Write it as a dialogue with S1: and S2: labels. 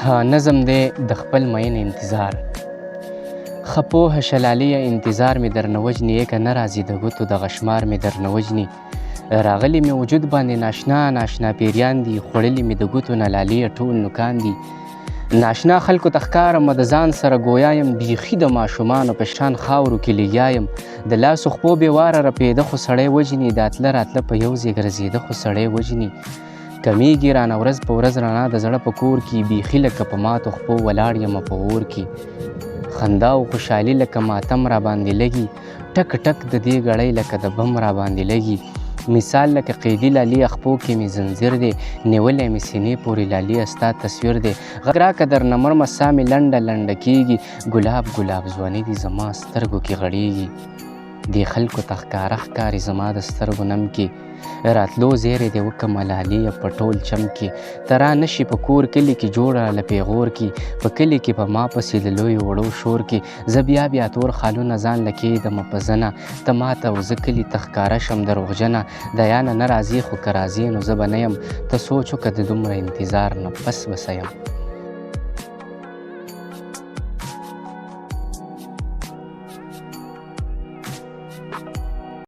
S1: نظم دی د خپل مین انتظار. ښه پوهه شلالیه انتظار مې درنه وجني، که نه راځي د ګوتو دغه شمار مې درنه وجني. راغلي مې وجود باندې ناشنا ناشنا پیریان دي، خوړلي مې د ګوتو نه لالې ټول نوکان دي. ناشنا خلکو ته ښکارم د ځان سره ګویا یم، بیخي د ماشومانو په شان خاورو کې لګیا یم. د لاسو خپو بې واره رپېده خو سړی وجني، د اتله راتله په یو ځای ګرځېده خو سړی وجني. کمیږي رانه ورځ په ورځ رڼا د زړه په کور کې، بیخي لکه په ماتو خپو ولاړ یم په اور کې. خندا او خوشحالي لکه ماتم را باندې لګي، ټک ټک د دې ګړۍ لکه د بم را باندې لګي. مثال لکه قیدي لالي اخپو کې مې زنځیر دی، نیولی مې سینې پورې لالي ستا تصویر دی. غږ راکه درنه مرمه ساه مې لنډه لنډه کېږي، ګلاب ګلاب ځواني دي زما سترګو کې غړېږي. دې خلکو ته ښکاره ښکاري زما د سترګو نم کې، راتلو زیری دې وکړمه لاليه په ټول چم کې. ته را نشي په کور کلي کې جوړه له پیغور کې، په کلي کې په ما پسې د لویو وړو شور کې. زه بیا بیا تور خالونه ځان له کېږدمه په زنه، ته ماته او زه کلي ته ښکاره شم دروغجنه. د یانه نه راځي خو که راځي نو زه به نه یم، ته سوچ وکړه د دومره انتظار نه پس به څه یم.